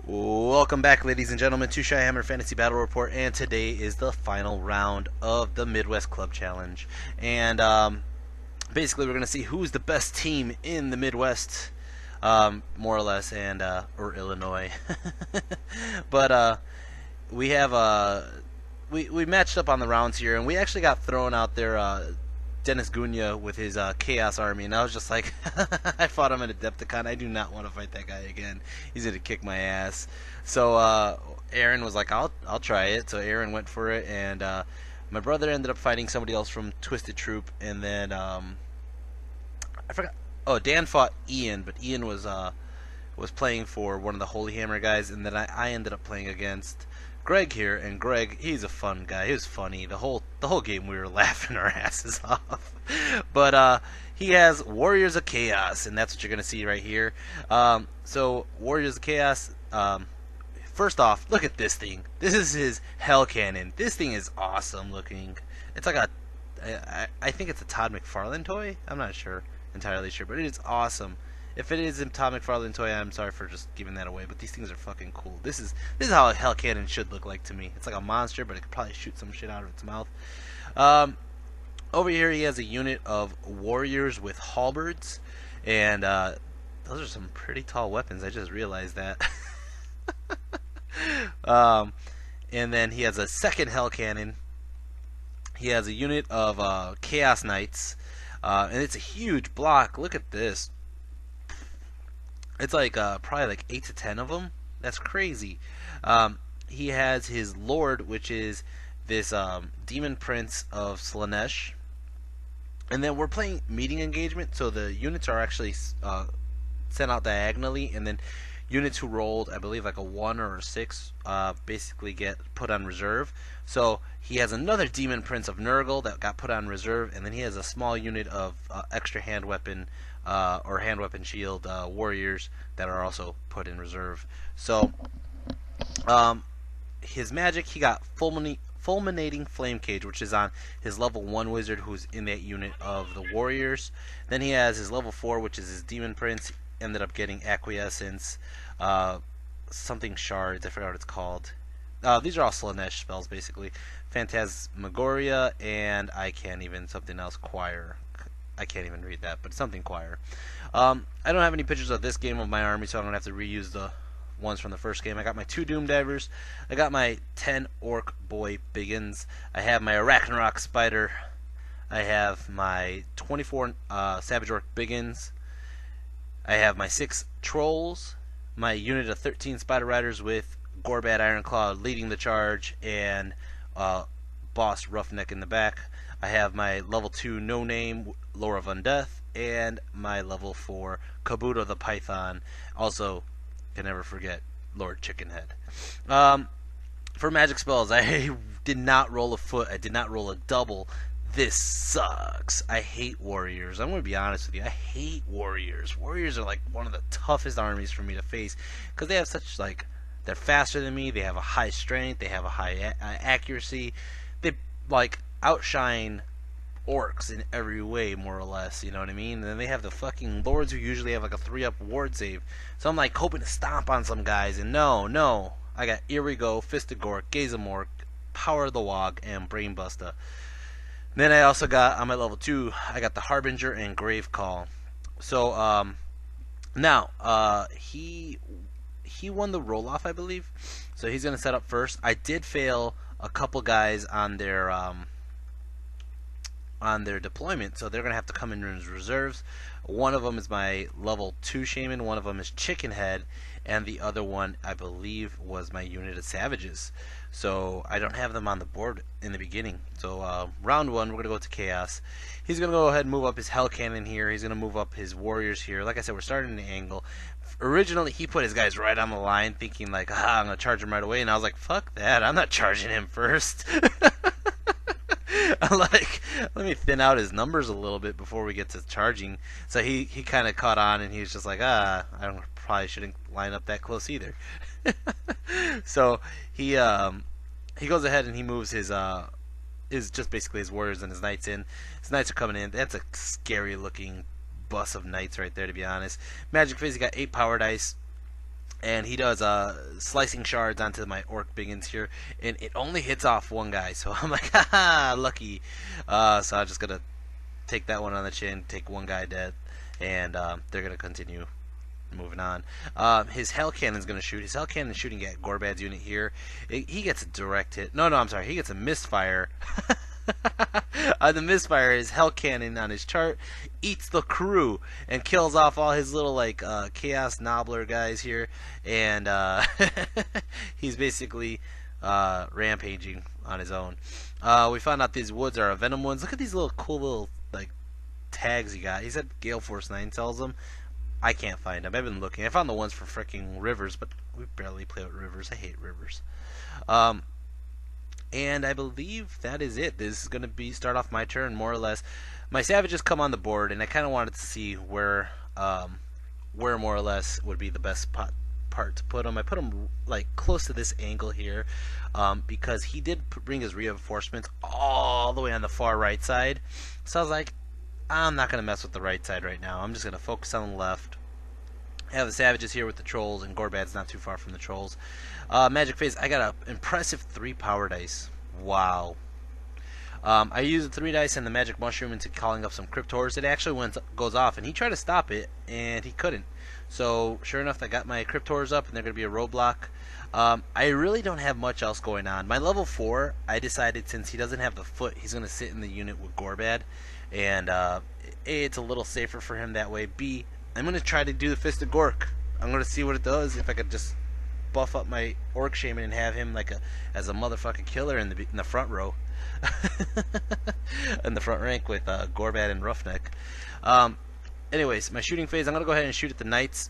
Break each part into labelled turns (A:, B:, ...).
A: Welcome back, ladies and gentlemen, to Shyhammer Fantasy Battle Report, and today is the final round of the Midwest Club Challenge. And basically, we're going to see who's the best team in the Midwest, more or less, and or Illinois. But we have we matched up on the rounds here, and we actually got thrown out there. Dennis Gunya with his Chaos Army, and I was just like, I fought him at Adepticon. I do not want to fight that guy again. He's gonna kick my ass. So Aaron was like, I'll try it. So Aaron went for it, and my brother ended up fighting somebody else from Twisted Troop, and then I forgot. Oh, Dan fought Ian, but Ian was playing for one of the Holy Hammer guys, and then I ended up playing against Greg here, and Greg, he's a fun guy. He was funny. The whole game we were laughing our asses off. But he has Warriors of Chaos, and that's what you're gonna see right here. So Warriors of Chaos. First off, look at this thing. This is his Hell Cannon. This thing is awesome looking. It's like I think it's a Todd McFarlane toy. I'm not entirely sure, but it is awesome. If it is a Todd McFarlane toy, I'm sorry for just giving that away, but these things are fucking cool. This is how a Hell Cannon should look like to me. It's like a monster, but it could probably shoot some shit out of its mouth. Over here, he has a unit of warriors with halberds, and those are some pretty tall weapons. I just realized that. And then he has a second Hell Cannon. He has a unit of Chaos Knights, and it's a huge block. Look at this. It's like probably like 8 to 10 of them. That's crazy. He has his Lord, which is this Demon Prince of Slaanesh. And then we're playing meeting engagement, so the units are actually sent out diagonally, and then units who rolled, I believe, like a 1 or a 6, basically get put on reserve. So he has another Demon Prince of Nurgle that got put on reserve, and then he has a small unit of extra hand weapon or hand weapon shield warriors that are also put in reserve. So his magic, he got Fulminating Flame Cage, which is on his level 1 wizard who's in that unit of the warriors. Then he has his level 4, which is his Demon Prince. Ended up getting Acquiescence, something shards, I forgot what it's called. These are all Slaanesh spells, basically. Phantasmagoria, and I can't even, something else, Choir. I can't even read that, but something Choir. I don't have any pictures of this game of my army, so I don't have to reuse the ones from the first game. I got my 2 Doom Divers. I got my 10 Orc Boy Biggins. I have my Arachnarok Spider. I have my 24 Savage Orc Biggins. I have my 6 Trolls, my unit of 13 Spider Riders with Gorbad Ironclaw leading the charge, and Boss Roughneck in the back. I have my level 2 No Name, Lore of Undeath, and my level 4 Kabuto the Python. Also, can never forget Lord Chickenhead. For magic spells, I did not roll a foot. I did not roll a double. This sucks. I hate warriors. I'm going to be honest with you. I hate warriors. Warriors are like one of the toughest armies for me to face because they have such, like, they're faster than me. They have a high strength. They have a high accuracy. They, like, outshine orcs in every way, more or less. You know what I mean? And then they have the fucking lords who usually have like a 3-up ward save. So I'm like hoping to stomp on some guys, and no. I got Irigo, Fistigork, Gazamork, Power of the Wog, and Brainbuster. Then I also got, on my level 2, I got the Harbinger and Grave Call. So, now, he won the roll-off, I believe. So he's going to set up first. I did fail a couple guys on their deployment, so they're going to have to come in as reserves. One of them is my level 2 Shaman, one of them is Chickenhead, and the other one, I believe, was my unit of Savages. So I don't have them on the board in the beginning. So round 1, we're going to go to Chaos. He's going to go ahead and move up his Hell Cannon here. He's going to move up his Warriors here. Like I said, we're starting an angle. Originally, he put his guys right on the line, thinking like, I'm going to charge him right away. And I was like, fuck that. I'm not charging him first. I'm like, let me thin out his numbers a little bit before we get to charging. So he kind of caught on, and he was just like, I probably shouldn't line up that close either. So he goes ahead and he moves his just basically his warriors and his knights in. His knights are coming in. That's a scary looking bus of knights right there, to be honest. Magic Phase, he got 8 power dice. and he does slicing shards onto my orc biggins here, and it only hits off one guy. So I'm like, haha, lucky. So I'm just gonna take that one on the chin, take one guy dead, and they're gonna continue moving on. His hell cannon's gonna shoot. His hell cannon's shooting at Gorbad's unit here. He gets a direct hit. No, I'm sorry. He gets a misfire. The misfire, his hell cannon on his chart eats the crew and kills off all his little like chaos nobbler guys here, and he's basically rampaging on his own. We found out these woods are venom ones. Look at these little cool little like tags he got. He said Gale Force 9 sells them. I can't find them. I've been looking. I found the ones for freaking rivers, but we barely play with rivers. I hate rivers. And I believe that is it. This is going to start off my turn, more or less. My savages come on the board, and I kind of wanted to see where more or less would be the best part to put them. I put them like close to this angle here, because he did bring his reinforcements all the way on the far right side. So I was like, I'm not going to mess with the right side right now. I'm just going to focus on the left. I have the savages here with the trolls, and Gorbad's not too far from the trolls. Magic phase, I got an impressive 3 power dice. Wow. I used the 3 dice and the magic mushroom into calling up some cryptors. It actually goes off, and he tried to stop it, and he couldn't. So sure enough, I got my cryptors up, and they're going to be a roadblock. I really don't have much else going on. My level 4, I decided since he doesn't have the foot, he's going to sit in the unit with Gorbad, and A, it's a little safer for him that way. B, I'm going to try to do the Fist of Gork. I'm going to see what it does, if I could just buff up my Orc Shaman and have him like as a motherfucking killer in the front row. In the front rank with Gorbad and Roughneck. Anyways, my shooting phase, I'm going to go ahead and shoot at the knights.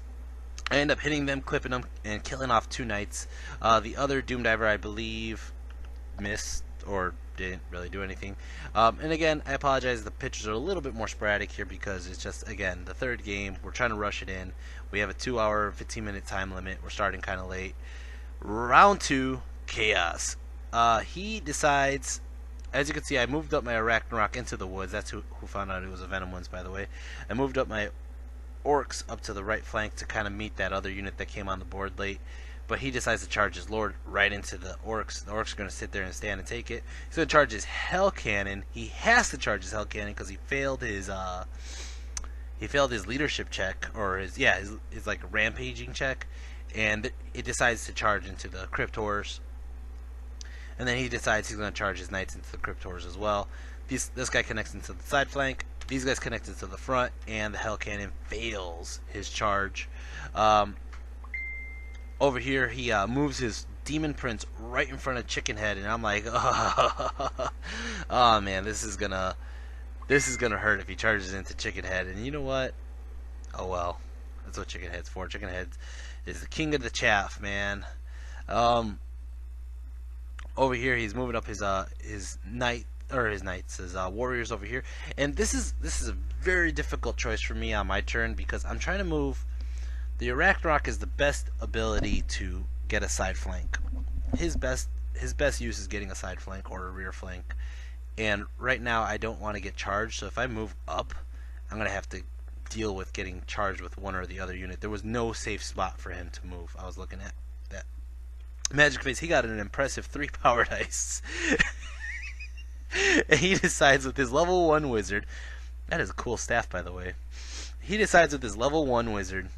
A: I end up hitting them, clipping them, and killing off 2 knights. The other Doom Diver, I believe, missed or didn't really do anything. And again, I apologize, the pictures are a little bit more sporadic here because it's just, again, the 3rd game. We're trying to rush it in. We have a 2-hour, 15-minute time limit. We're starting kind of late. Round 2, Chaos. He decides, as you can see, I moved up my Arachnarok into the woods. That's who found out it was a Venom ones, by the way. I moved up my Orcs up to the right flank to kind of meet that other unit that came on the board late. But he decides to charge his Lord right into the Orcs. The Orcs are going to sit there and stand and take it. He's going to charge his Hell Cannon. He has to charge his Hell Cannon because he failed his leadership check, or his like rampaging check, and it decides to charge into the Cryptors. And then he decides he's going to charge his Knights into the Cryptors as well. This guy connects into the side flank. These guys connect into the front, and the Hell Cannon fails his charge. Over here, he moves his Demon Prince right in front of Chicken Head, and I'm like, oh man, this is gonna hurt if he charges into Chicken Head. And you know what? Oh well, that's what Chicken Head's for. Chicken Head is the king of the chaff, man. Over here, he's moving up his warriors over here, and this is a very difficult choice for me on my turn because I'm trying to move. The Arachnarok is the best ability to get a side flank. His best use is getting a side flank or a rear flank. And right now I don't want to get charged, so if I move up, I'm going to have to deal with getting charged with one or the other unit. There was no safe spot for him to move. I was looking at that. Magic Face, he got an impressive 3 power dice. And he decides with his level 1 wizard, that is a cool staff by the way, he decides with his level 1 wizard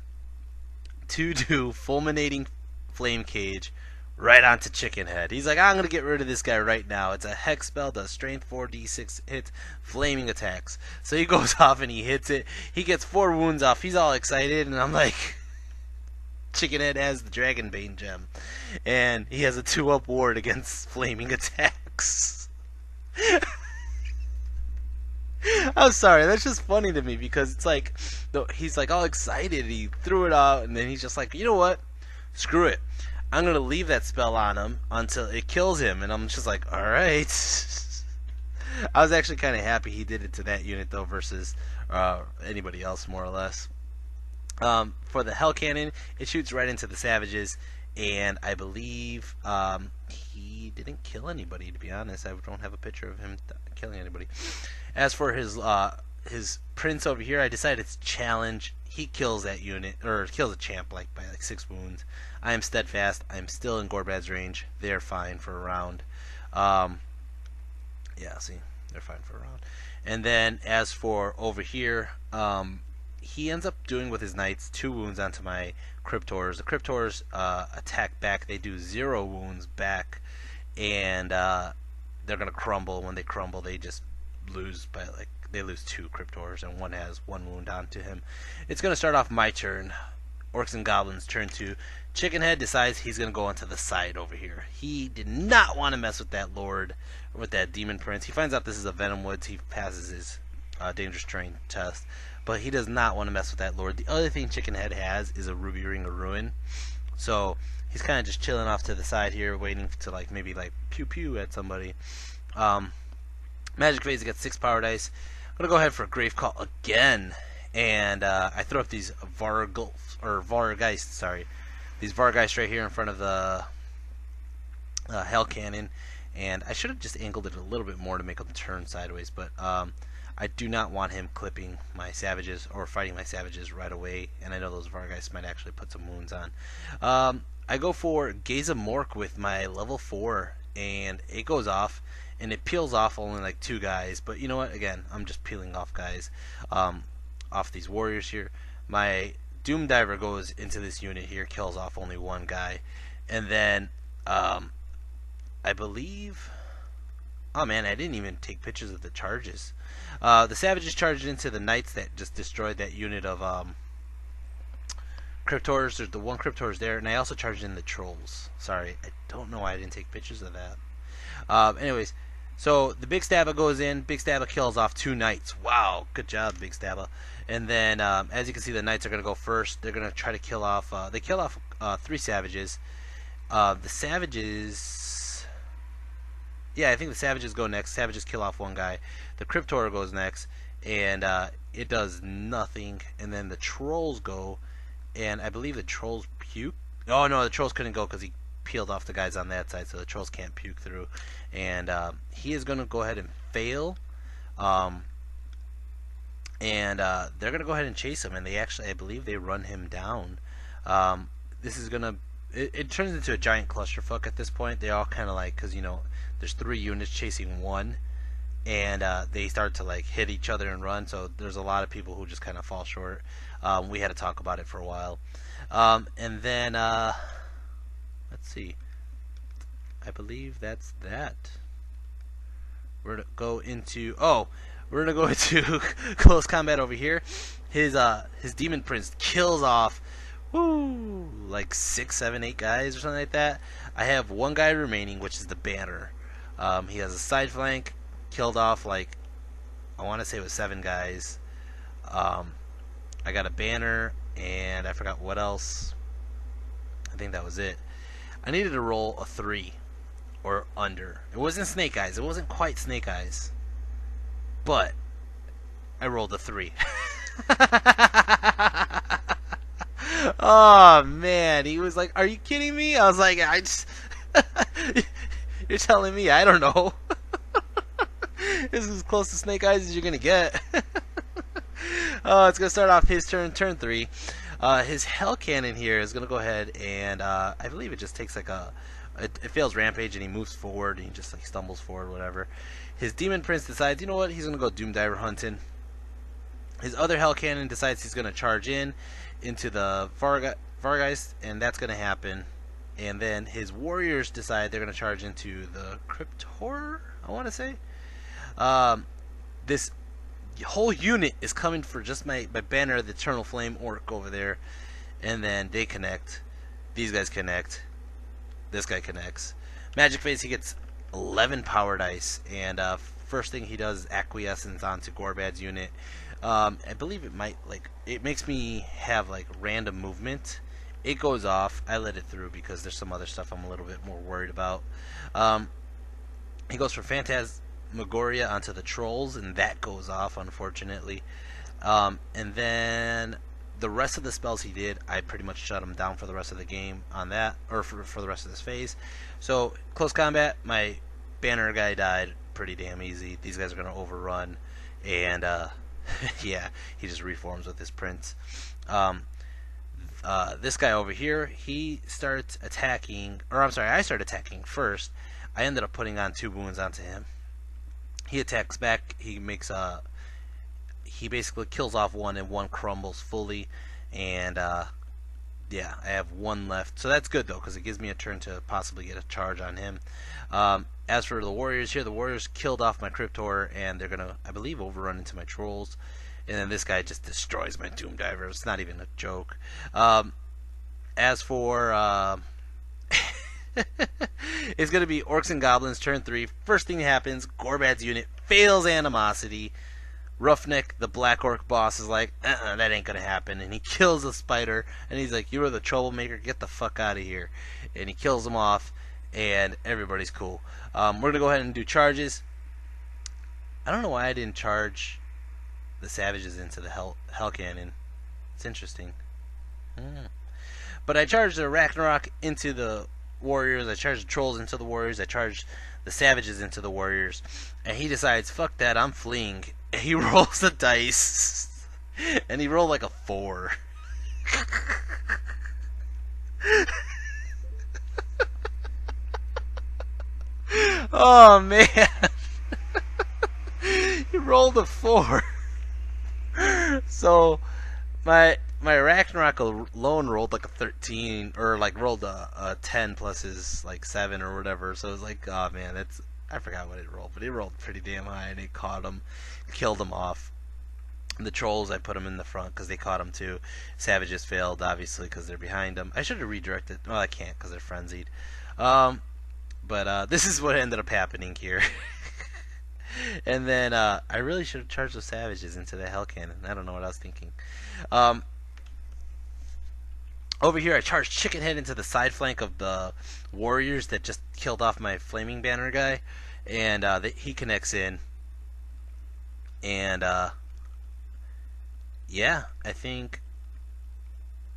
A: to do Fulminating Flame Cage right onto Chicken Head. He's like, I'm going to get rid of this guy right now. It's a hex spell, does strength 4, d6 hits, flaming attacks. So he goes off and he hits it. He gets 4 wounds off. He's all excited, and I'm like, Chicken Head has the Dragonbane gem. And he has a 2-up ward against flaming attacks. I'm sorry, that's just funny to me because it's like, he's like all excited, he threw it out, and then he's just like, you know what, screw it, I'm going to leave that spell on him until it kills him, and I'm just like, alright. I was actually kind of happy he did it to that unit though versus anybody else more or less. For the Hell Cannon, it shoots right into the savages, and I believe he didn't kill anybody, to be honest. I don't have a picture of him killing anybody. As for his his prince over here, I decided to challenge. He kills that unit, or kills a champ like by like 6 wounds. I am steadfast. I'm still in Gorbad's range. They're fine for a round. Yeah, see, they're fine for a round. And then as for over here, he ends up doing with his knights 2 wounds onto my Cryptors. The Cryptors attack back. They do 0 wounds back, and they're gonna crumble. When they crumble, they just lose by like they lose 2 Cryptors, and one has 1 wound onto him. It's gonna start off my turn. Orcs and Goblins turn 2. Chickenhead decides he's gonna go onto the side over here. He did not want to mess with that Lord or with that Demon Prince. He finds out this is a Venom Woods. He passes his dangerous terrain test, but he does not want to mess with that Lord. The other thing Chickenhead has is a Ruby Ring of Ruin, so he's kind of just chilling off to the side here, waiting to like maybe like pew pew at somebody. Magic Phase gets 6 power dice. I'm gonna go ahead for a Grave Call again, and I throw up these Vargeist, sorry, these Vargeist right here in front of the Hell Cannon, and I should have just angled it a little bit more to make them turn sideways, but I do not want him clipping my savages or fighting my savages right away, and I know those Vargeist might actually put some wounds on. I go for Gaze of Mork with my level 4, and it goes off, and it peels off only like 2 guys, but you know what, again, I'm just peeling off guys off these warriors here. My Doom Diver goes into this unit here, kills off only 1 guy, and then I believe, oh man, I didn't even take pictures of the charges. The savages charged into the knights that just destroyed that unit of Cryptors. There's the 1 Cryptors there, and I also charged in the trolls. Sorry, I don't know why I didn't take pictures of that. Anyways, so the Big Stabba goes in. Big Stabba kills off 2 knights. Wow, good job, Big Stabba. And then, as you can see, the knights are going to go first. They're going to try to kill off. They kill off 3 savages. The savages, yeah, I think the savages go next. Savages kill off 1 guy. The Cryptor goes next, and it does nothing. And then the trolls go, and I believe the trolls puke. Oh no, the trolls couldn't go because he peeled off the guys on that side, so the trolls can't puke through. And he is going to go ahead and fail. And they're going to go ahead and chase him, and they actually, I believe they run him down. This is going to, it turns into a giant clusterfuck at this point. They all kind of like, because, you know, there's 3 units chasing 1, and they start to like hit each other and run, so there's a lot of people who just kind of fall short. We had to talk about it for a while. And then, let's see, I believe that's that. We're going to go into, we're gonna go into close combat over here. His Demon Prince kills off, like 6, 7, 8 guys or something like that. I have 1 guy remaining, which is the Banner. He has a side flank, killed off like, I want to say it was 7 guys. I got a Banner, and I forgot what else. I think that was it. I needed to roll a 3 or under. It wasn't Snake Eyes. It wasn't quite Snake Eyes. But I rolled a 3. Oh man, he was like, "Are you kidding me?" I was like, "I just you're telling me I don't know." This is as close to Snake Eyes as you're gonna get. It's gonna start off his turn 3. His Hell Cannon here is gonna go ahead and I believe it just takes like it fails Rampage, and he moves forward, and he just like stumbles forward, whatever. His Demon Prince decides, you know what, he's gonna go Doom Diver hunting. His other Hell Cannon decides he's gonna charge into the Vargeist, and that's gonna happen. And then his warriors decide they're gonna charge into the Cryptor, I want to say. This whole unit is coming for just my Banner, the Eternal Flame Orc over there, and then they connect. These guys connect. This guy connects. Magic Phase, he gets 11 power dice, and first thing he does is acquiescence onto Gorbad's unit. I believe it might, like, it makes me have like random movement. It goes off. I let it through because there's some other stuff I'm a little bit more worried about. He goes for Phantasmagoria onto the trolls, and that goes off, unfortunately. And then the rest of the spells he did, I pretty much shut him down for the rest of the game on that, or for the rest of this phase. So, close combat, my Banner guy died pretty damn easy. These guys are going to overrun, and Yeah, he just reforms with his prince. Um, this guy over here, he starts attacking, or I'm sorry, I start attacking first. I ended up putting on 2 wounds onto him. He attacks back. He basically kills off one, and one crumbles fully. And yeah, I have 1 left, so that's good though, because it gives me a turn to possibly get a charge on him. As for the warriors here, the warriors killed off my Cryptor, and they're gonna, I believe, overrun into my trolls. And then this guy just destroys my Doom Diver. It's not even a joke. As for it's gonna be Orcs and Goblins turn 3. First thing that happens, Gorbad's unit fails Animosity. Roughneck, the Black Orc boss, is like, that ain't gonna happen, and he kills the spider, and he's like, you are the troublemaker, get the fuck out of here. And he kills him off, and everybody's cool. We're gonna go ahead and do charges. I don't know why I didn't charge the savages into the hell cannon. It's interesting. But I charged the Ragnarok into the warriors, I charged the trolls into the warriors, I charged the savages into the warriors, and he decides, fuck that, I'm fleeing. He rolls the dice, and he rolled like a 4. Oh man, he rolled a 4. So my Ragnarok alone rolled like a 13, or like rolled a 10 plus his like 7 or whatever. So it was like, oh man, I forgot what it rolled, but it rolled pretty damn high, and it caught him, killed him off. The trolls, I put them in the front because they caught him too. Savages failed, obviously, because they're behind them. I should have redirected. Well, I can't because they're frenzied. But this is what ended up happening here. And then I really should have charged the savages into the hell cannon. I don't know what I was thinking. Over here, I charged Chicken Head into the side flank of the warriors that just killed off my flaming banner guy, and he connects in. And yeah, I think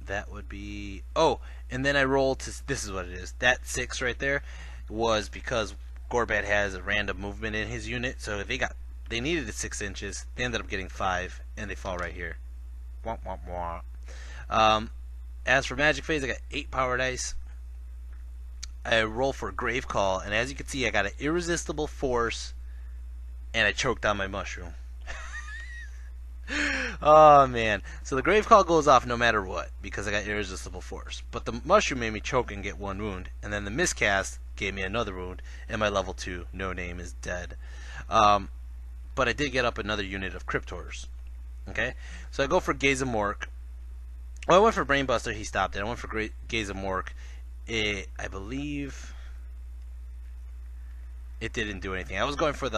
A: that would be. Oh, and then I rolled to. This is what it is. That 6 right there was because Gorbad has a random movement in his unit, so they needed 6 inches. They ended up getting 5, and they fall right here. Womp womp womp. As for Magic Phase, I got 8 power dice. I roll for Grave Call, and as you can see, I got an Irresistible Force, and I choked on my mushroom. Oh man, so the Grave Call goes off no matter what because I got Irresistible Force, but the mushroom made me choke and get 1 wound, and then the miscast gave me another wound, and my level 2 no name is dead. But I did get up another unit of Cryptors. Okay, so I go for Gaze of Mork. Well, I went for Brainbuster, he stopped it. I went for Gaze of Mork. I believe it didn't do anything. I was going for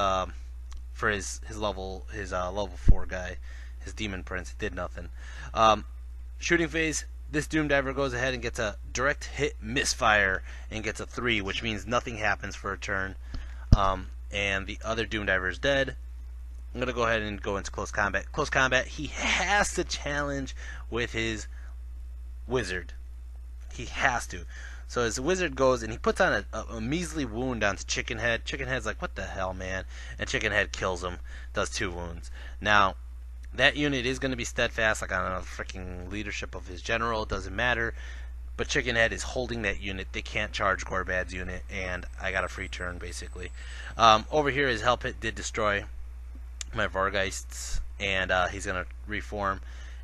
A: his level 4 guy, his Demon Prince. It did nothing. Shooting phase. This Doom Diver goes ahead and gets a direct hit misfire and gets a 3, which means nothing happens for a turn. And the other Doom Diver is dead. I'm gonna go ahead and go into close combat. Close combat. He has to challenge with his wizard. He has to. So his wizard goes and he puts on a measly wound onto Chicken Head. Chicken Head's like, what the hell, man? And Chicken Head kills him, does 2 wounds. Now, that unit is going to be steadfast, like on a freaking leadership of his general. It doesn't matter. But Chicken Head is holding that unit. They can't charge Gorbad's unit, and I got a free turn, basically. Over here, his Hell Pit did destroy my Vargeists, and he's going to reform.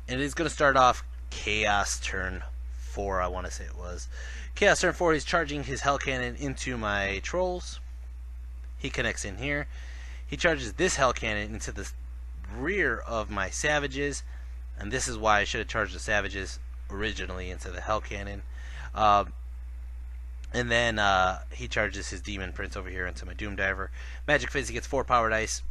A: And it's going to start off Chaos turn 4, I want to say it was. Chaos turn 4, he's charging his Hell Cannon into my Trolls. He connects in here. He charges this Hell Cannon into the rear of my Savages, and this is why I should have charged the Savages originally into the Hell Cannon. And then he charges his Demon Prince over here into my Doom Diver. Magic Phase, he gets 4 power dice.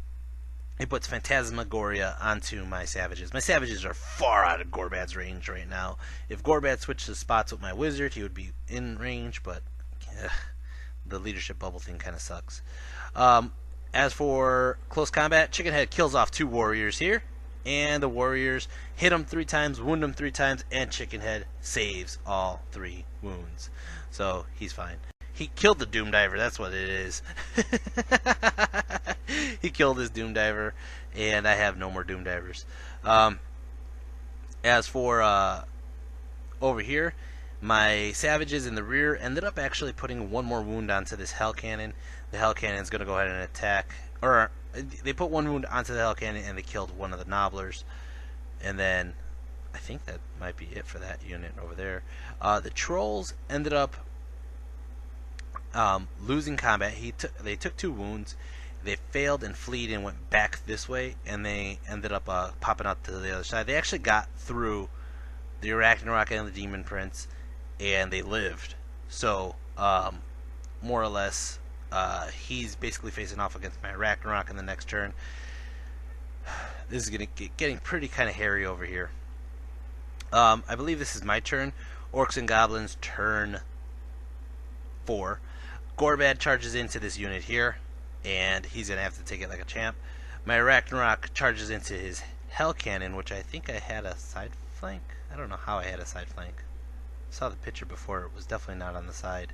A: He puts Phantasmagoria onto my Savages. My Savages are far out of Gorbad's range right now. If Gorbad switched the spots with my Wizard, he would be in range, but the leadership bubble thing kind of sucks. As for close combat, Chicken Head kills off 2 warriors here, and the warriors hit him 3 times, wound him 3 times, and Chicken Head saves all 3 wounds. So he's fine. He killed the Doom Diver, that's what it is. He killed his Doom Diver, and I have no more Doom Divers. As for over here, my savages in the rear ended up actually putting one more wound onto this Hell Cannon. The Hell Cannon is going to go ahead and attack, or they put one wound onto the Hell Cannon and they killed one of the Nobblers. And then I think that might be it for that unit over there. The Trolls ended up losing combat. They took 2 wounds. They failed and fled and went back this way, and they ended up popping out to the other side. They actually got through the Arachnarok and the Demon Prince, and they lived. So, more or less, he's basically facing off against my Arachnarok in the next turn. This is getting pretty kind of hairy over here. I believe this is my turn. Orcs and Goblins, turn 4. Gorbad charges into this unit here, and he's going to have to take it like a champ. My Arachnarok charges into his Hell Cannon, which I think I had a side flank. I don't know how I had a side flank. I saw the picture before. It was definitely not on the side.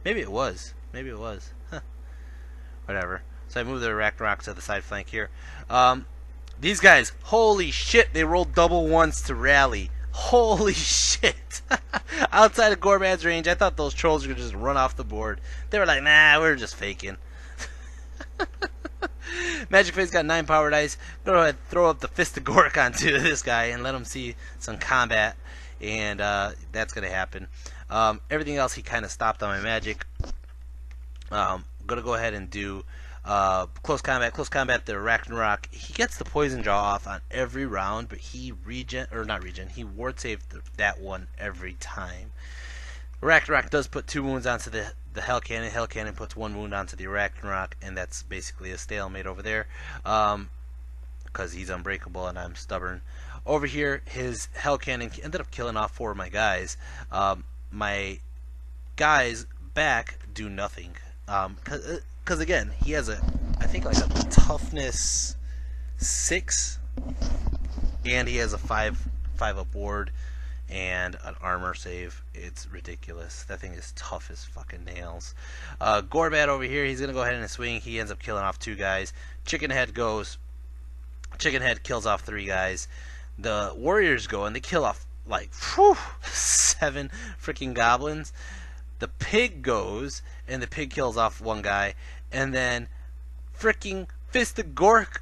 A: Maybe it was. Maybe it was. Huh. Whatever. So I moved the Arachnarok to the side flank here. These guys, holy shit, they rolled double ones to rally. Holy shit. Outside of Gorbad's range, I thought those trolls were going to just run off the board. They were like, nah, we're just faking. Magic Face got 9 power dice. Go ahead and throw up the Fist of Gork onto this guy and let him see some combat. And that's going to happen. Everything else he kind of stopped on my magic. I'm going to go ahead and do close combat. Close combat, the Arachnarok. He gets the Poison Jaw off on every round, but he he ward saved that one every time. Arachnarok does put 2 wounds onto the Hell Cannon. Hell Cannon puts 1 wound onto the Arachnarok, and that's basically a stalemate over there. Because he's unbreakable and I'm stubborn. Over here, his Hell Cannon ended up killing off 4 of my guys. My guys back do nothing. Because again, he has I think like a toughness 6, and he has a 5 aboard and an armor save. It's ridiculous. That thing is tough as fucking nails. Gorbad over here, he's gonna go ahead and swing. He ends up killing off 2 guys. Chickenhead kills off 3 guys. The Warriors go and they kill off like 7 freaking goblins. The Pig goes and the Pig kills off 1 guy, and then freaking Fist of Gork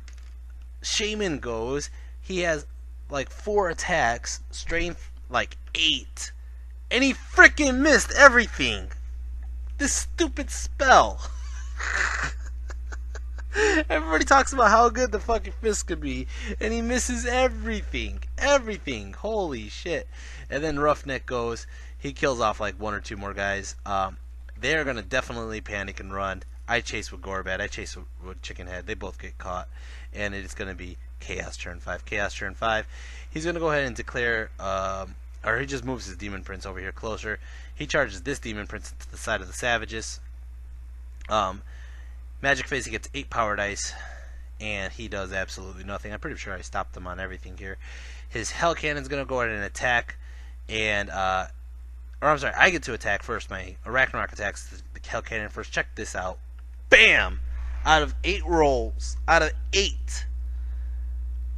A: Shaman goes. He has like 4 attacks, strength like 8, and he freaking missed everything. This stupid spell. Everybody talks about how good the fucking fist could be, and he misses everything. Everything. Holy shit. And then Roughneck goes. He kills off like 1 or 2 more guys. They're going to definitely panic and run. I chase with Gorbad. I chase with Chickenhead. They both get caught. And it's going to be Chaos turn 5. Chaos turn 5. He's going to go ahead and declare, or he just moves his Demon Prince over here closer. He charges this Demon Prince to the side of the Savages. Magic Face, he gets 8 power dice, and he does absolutely nothing. I'm pretty sure I stopped him on everything here. His Hell Cannon's going to go ahead and attack, and, or I'm sorry, I get to attack first. My Arachnarok attacks the Hell Cannon first. Check this out. BAM! Out of 8 rolls, out of 8,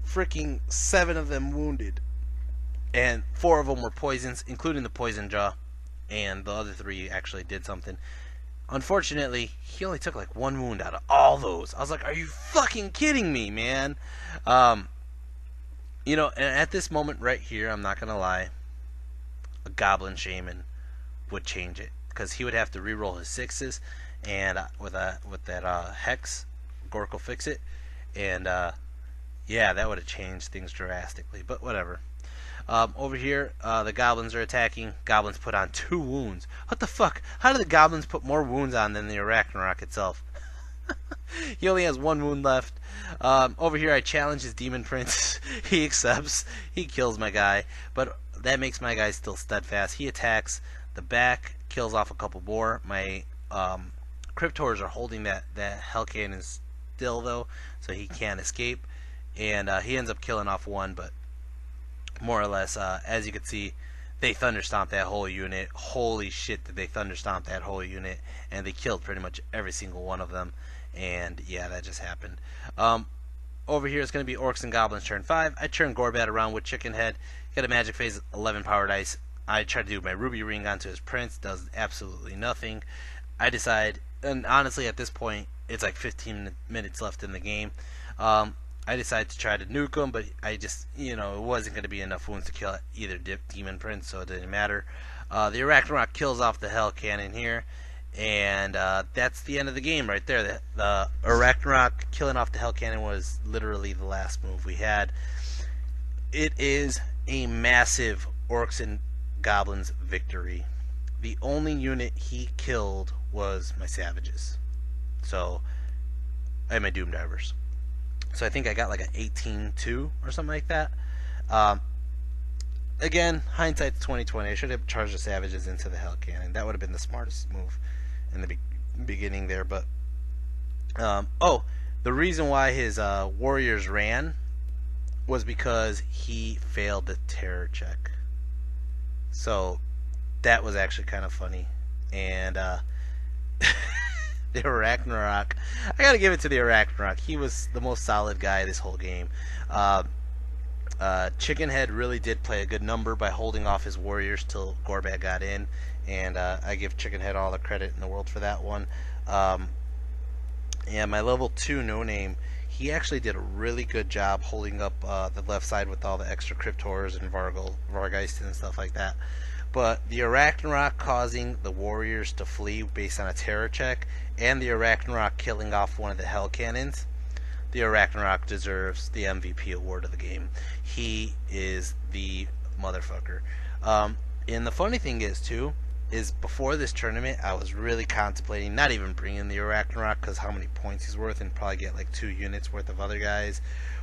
A: freaking 7 of them wounded, and 4 of them were poisons, including the Poison Jaw, and the other 3 actually did something. Unfortunately, he only took like 1 wound out of all those. I was like, are you fucking kidding me, man? You know, and at this moment right here, I'm not going to lie, a Goblin Shaman would change it. Because he would have to reroll his 6s, and with that Hex, Gork will fix it. And yeah, that would have changed things drastically, but whatever. Over here, the Goblins are attacking. Goblins put on 2 wounds. What the fuck? How do the Goblins put more wounds on than the Arachnarok itself? He only has 1 wound left. Over here, I challenge his Demon Prince. He accepts. He kills my guy. But that makes my guy still steadfast. He attacks the back, kills off a couple more. My Cryptors are holding that Hell Cannon still, though, so he can't escape. And he ends up killing off 1, but more or less, as you can see, they thunderstomp that whole unit. Holy shit, did they thunderstomp that whole unit, and they killed pretty much every single one of them. And yeah, that just happened. over here is going to be Orcs and Goblins turn 5. I turn Gorbad around with Chicken Head. Got a magic phase, 11 power dice. I try to do my Ruby Ring onto his Prince. Does absolutely nothing. I decide, and honestly at this point, it's like 15 minutes left in the game. I decided to try to nuke him, but I just, it wasn't going to be enough wounds to kill either Demon Prince, so it didn't matter. The Arachnarok kills off the Hell Cannon here, and that's the end of the game right there. The Arachnarok killing off the Hell Cannon was literally the last move we had. It is a massive Orcs and Goblins victory. The only unit he killed was my Savages. So, and my Doom Divers. So I think I got like an 18-2 or something like that. Again, hindsight's 2020. I should have charged the Savages into the Hell Cannon. That would have been the smartest move in the beginning there. But the reason why his warriors ran was because he failed the terror check. So that was actually kind of funny. And the Arachnarok, I gotta give it to the Arachnarok. He was the most solid guy this whole game. Chicken Head really did play a good number by holding off his warriors till Gorbad got in, and I give Chicken Head all the credit in the world for that one. And my level 2 No Name, he actually did a really good job holding up the left side with all the extra Cryptors and Vargeist and stuff like that. But the Arachnarok causing the warriors to flee based on a terror check, and the Arachnarok killing off one of the Hell Cannons, the Arachnarok deserves the MVP award of the game. He is the motherfucker. And the funny thing is, too, is before this tournament, I was really contemplating not even bringing the Arachnarok, because how many points he's worth, and probably get like 2 units worth of other guys,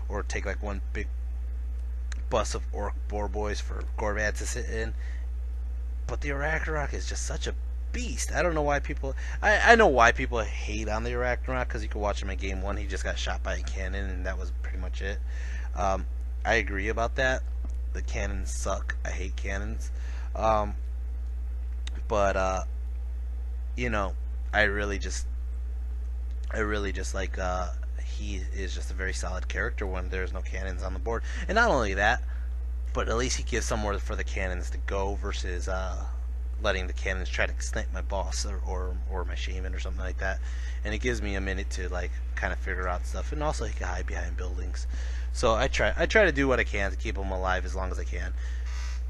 A: or take like one big bus of Orc Boar Boys for Gorbad to sit in. But the Arachnarok is just such a beast. I don't know why people... I know why people hate on the Arachnarok, because you can watch him in Game 1. He just got shot by a cannon, and that was pretty much it. I agree about that. The cannons suck. I hate cannons. But I really just like... he is just a very solid character when there's no cannons on the board. And not only that, but at least he gives somewhere for the cannons to go versus letting the cannons try to snipe my boss or my shaman or something like that. And it gives me a minute to like kind of figure out stuff, and also he can hide behind buildings. So I try to do what I can to keep him alive as long as I can.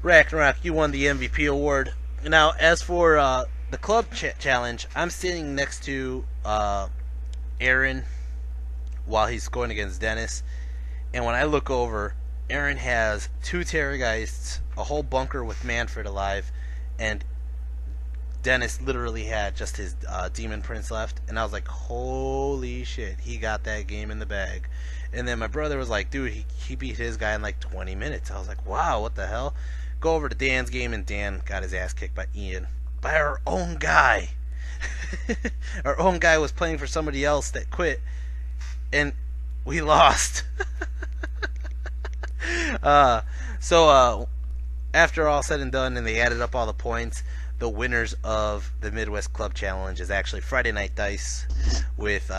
A: Ragnarok, you won the MVP award. Now, as for the club challenge, I'm sitting next to Aaron while he's going against Dennis, and when I look over, Aaron has 2 Terrorgeists, a whole bunker with Manfred alive, and Dennis literally had just his Demon Prince left. And I was like, holy shit, he got that game in the bag. And then my brother was like, dude, he beat his guy in like 20 minutes. I was like, wow, what the hell? Go over to Dan's game, and Dan got his ass kicked by Ian. By our own guy. Our own guy was playing for somebody else that quit, and we lost. So after all said and done, and they added up all the points, the winners of the Midwest Club Challenge is actually Friday Night Dice with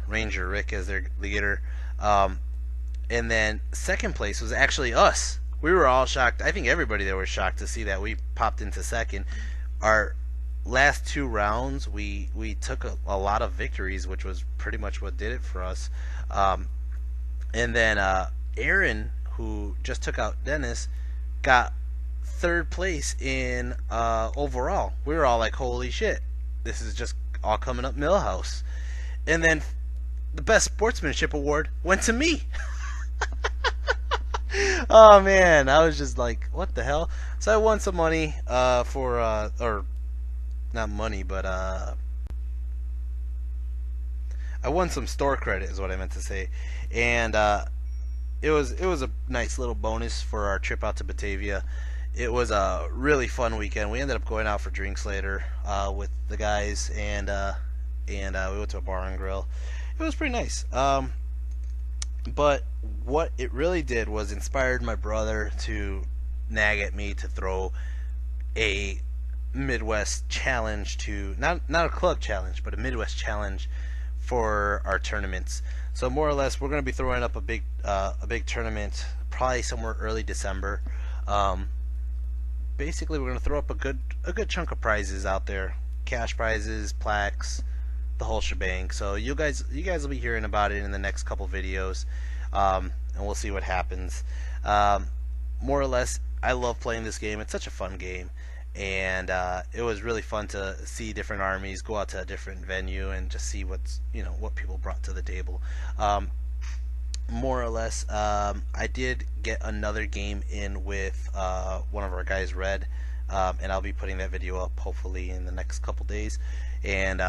A: Ranger Rick as their leader. And then second place was actually us. We were all shocked. I think everybody there was shocked to see that we popped into second. Our last 2 rounds, we took a lot of victories, which was pretty much what did it for us. And then Aaron, who just took out Dennis, got 3rd place in overall. We were all like, holy shit, this is just all coming up Millhouse. And then the best sportsmanship award went to me. Oh man, I was just like, what the hell? So I won some money for or not money, but I won some store credit is what I meant to say. And it was a nice little bonus for our trip out to Batavia. It was a really fun weekend. We ended up going out for drinks later with the guys, and we went to a bar and grill. It was pretty nice. But what it really did was inspired my brother to nag at me to throw a Midwest challenge to not a club challenge, but a Midwest challenge for our tournaments. So more or less, we're going to be throwing up a big tournament, probably somewhere early December. Basically, we're going to throw up a good chunk of prizes out there, cash prizes, plaques, the whole shebang. So you guys will be hearing about it in the next couple videos, and we'll see what happens. More or less, I love playing this game. It's such a fun game, and it was really fun to see different armies, go out to a different venue, and just see what people brought to the table. More or less, I did get another game in with one of our guys, Red, and I'll be putting that video up hopefully in the next couple days. And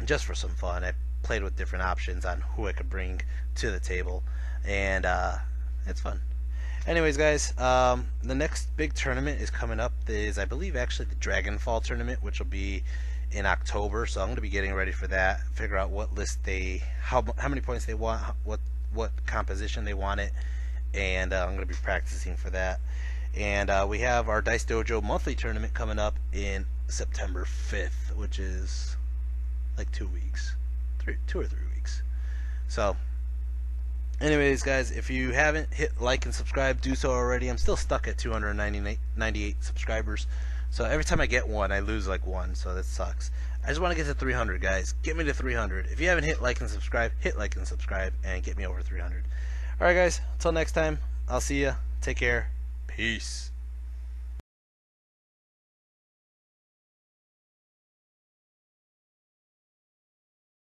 A: just for some fun, I played with different options on who I could bring to the table, and it's fun. Anyways, guys, the next big tournament is coming up. Is, I believe, actually the Dragonfall tournament, which will be in October. So I'm going to be getting ready for that. Figure out what list how many points they want, what composition they want it, and I'm going to be practicing for that. And we have our Dice Dojo monthly tournament coming up in September 5th, which is like 2 weeks, 2 or 3 weeks. So anyways, guys, if you haven't hit like and subscribe, do so already. I'm still stuck at 298 subscribers. So every time I get one, I lose like one. So that sucks. I just want to get to 300, guys. Get me to 300. If you haven't hit like and subscribe, hit like and subscribe and get me over 300. Alright, guys. Until next time, I'll see ya. Take care. Peace.